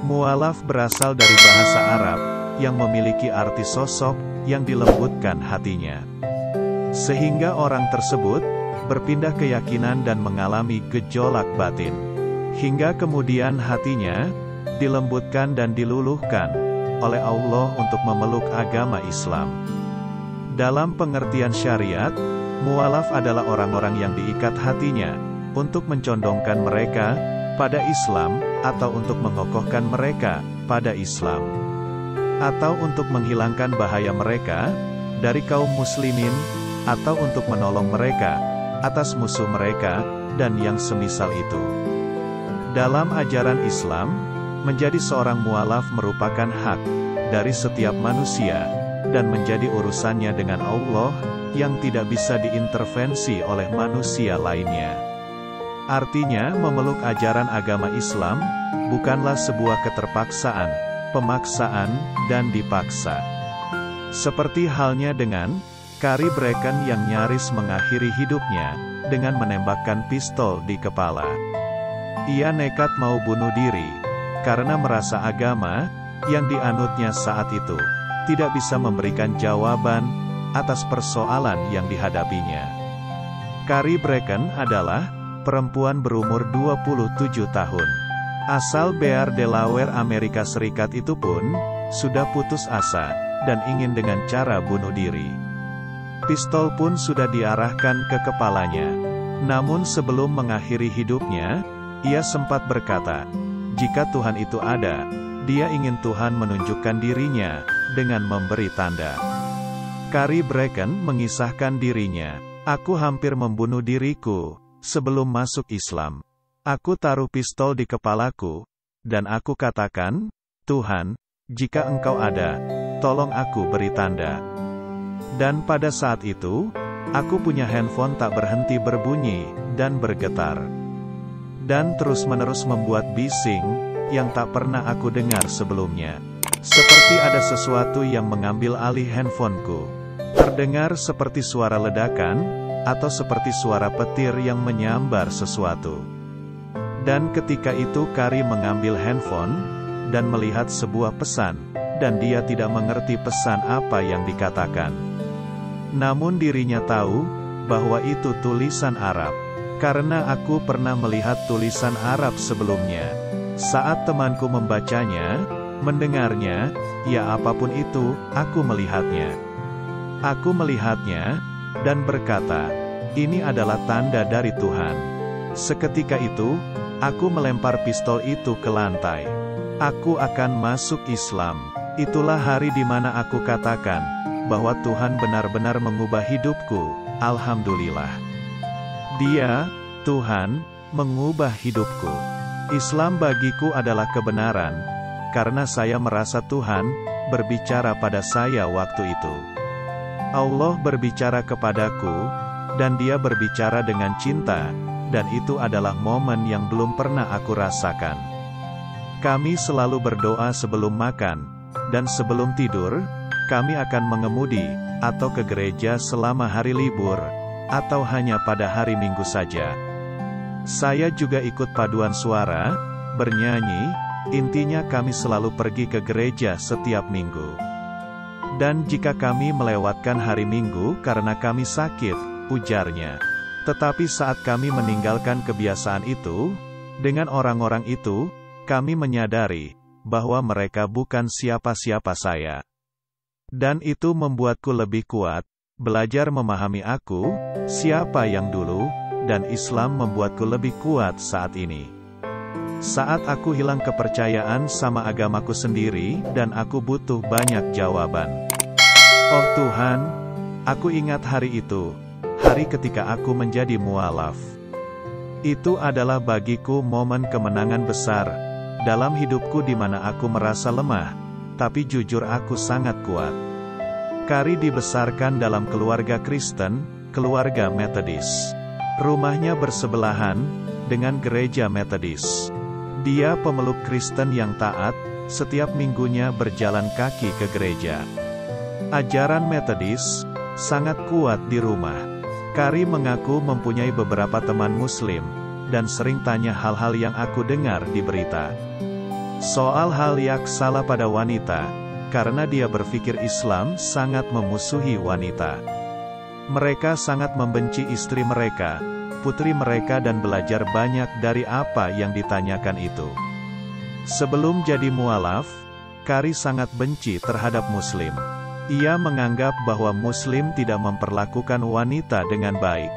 Mu'alaf berasal dari bahasa Arab, yang memiliki arti sosok, yang dilembutkan hatinya. Sehingga orang tersebut, berpindah keyakinan dan mengalami gejolak batin. Hingga kemudian hatinya, dilembutkan dan diluluhkan, oleh Allah untuk memeluk agama Islam. Dalam pengertian syariat, mu'alaf adalah orang-orang yang diikat hatinya, untuk mencondongkan mereka, pada Islam, atau untuk mengokohkan mereka, pada Islam. Atau untuk menghilangkan bahaya mereka, dari kaum muslimin, atau untuk menolong mereka, atas musuh mereka, dan yang semisal itu. Dalam ajaran Islam, menjadi seorang mu'alaf merupakan hak, dari setiap manusia, dan menjadi urusannya dengan Allah, yang tidak bisa diintervensi oleh manusia lainnya. Artinya, memeluk ajaran agama Islam, bukanlah sebuah keterpaksaan, pemaksaan, dan dipaksa. Seperti halnya dengan Carrie Bracken yang nyaris mengakhiri hidupnya, dengan menembakkan pistol di kepala. Ia nekat mau bunuh diri, karena merasa agama, yang dianutnya saat itu, tidak bisa memberikan jawaban, atas persoalan yang dihadapinya. Carrie Bracken adalah perempuan berumur 27 tahun. Asal Bear, Delaware, Amerika Serikat itu pun, sudah putus asa, dan ingin dengan cara bunuh diri. Pistol pun sudah diarahkan ke kepalanya. Namun sebelum mengakhiri hidupnya, ia sempat berkata, jika Tuhan itu ada, dia ingin Tuhan menunjukkan dirinya, dengan memberi tanda. Carrie Bracken mengisahkan dirinya, aku hampir membunuh diriku, sebelum masuk Islam. Aku taruh pistol di kepalaku, dan aku katakan, Tuhan, jika Engkau ada, tolong aku beri tanda. Dan pada saat itu, aku punya handphone tak berhenti berbunyi, dan bergetar. Dan terus-menerus membuat bising, yang tak pernah aku dengar sebelumnya. Seperti ada sesuatu yang mengambil alih handphoneku. Terdengar seperti suara ledakan, atau seperti suara petir yang menyambar sesuatu. Dan ketika itu Carrie mengambil handphone, dan melihat sebuah pesan, dan dia tidak mengerti pesan apa yang dikatakan. Namun dirinya tahu, bahwa itu tulisan Arab. Karena aku pernah melihat tulisan Arab sebelumnya. Saat temanku membacanya, mendengarnya, ya apapun itu, aku melihatnya. Aku melihatnya, dan berkata, ini adalah tanda dari Tuhan. Seketika itu, aku melempar pistol itu ke lantai. Aku akan masuk Islam. Itulah hari di mana aku katakan, bahwa Tuhan benar-benar mengubah hidupku, alhamdulillah. Dia, Tuhan, mengubah hidupku. Islam bagiku adalah kebenaran, karena saya merasa Tuhan, berbicara pada saya waktu itu. Allah berbicara kepadaku, dan Dia berbicara dengan cinta, dan itu adalah momen yang belum pernah aku rasakan. Kami selalu berdoa sebelum makan, dan sebelum tidur, kami akan mengemudi, atau ke gereja selama hari libur, atau hanya pada hari Minggu saja. Saya juga ikut paduan suara, bernyanyi, intinya kami selalu pergi ke gereja setiap minggu. Dan jika kami melewatkan hari Minggu karena kami sakit, ujarnya. Tetapi saat kami meninggalkan kebiasaan itu, dengan orang-orang itu, kami menyadari, bahwa mereka bukan siapa-siapa saya. Dan itu membuatku lebih kuat, belajar memahami aku, siapa yang dulu, dan Islam membuatku lebih kuat saat ini. Saat aku hilang kepercayaan sama agamaku sendiri, dan aku butuh banyak jawaban. Oh Tuhan, aku ingat hari itu, hari ketika aku menjadi mu'alaf. Itu adalah bagiku momen kemenangan besar, dalam hidupku di mana aku merasa lemah, tapi jujur aku sangat kuat. Carrie dibesarkan dalam keluarga Kristen, keluarga Metodis. Rumahnya bersebelahan dengan gereja Metodis. Dia pemeluk Kristen yang taat, setiap minggunya berjalan kaki ke gereja. Ajaran Metodis sangat kuat di rumah. Carrie mengaku mempunyai beberapa teman Muslim, dan sering tanya hal-hal yang aku dengar di berita. Soal hal yang salah pada wanita, karena dia berpikir Islam sangat memusuhi wanita. Mereka sangat membenci istri mereka, putri mereka dan belajar banyak dari apa yang ditanyakan itu. Sebelum jadi mualaf, Kari sangat benci terhadap Muslim. Ia menganggap bahwa Muslim tidak memperlakukan wanita dengan baik.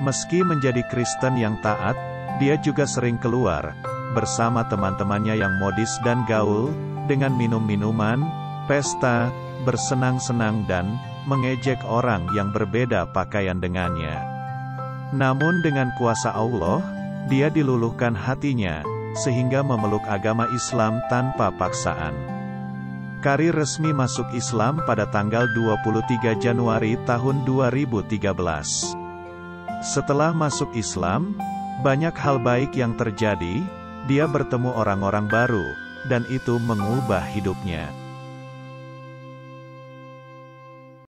Meski menjadi Kristen yang taat, dia juga sering keluar bersama teman-temannya yang modis dan gaul, dengan minum-minuman, pesta, bersenang-senang dan mengejek orang yang berbeda pakaian dengannya. Namun dengan kuasa Allah, dia diluluhkan hatinya, sehingga memeluk agama Islam tanpa paksaan. Kari resmi masuk Islam pada tanggal 23 Januari tahun 2013. Setelah masuk Islam, banyak hal baik yang terjadi, dia bertemu orang-orang baru, dan itu mengubah hidupnya.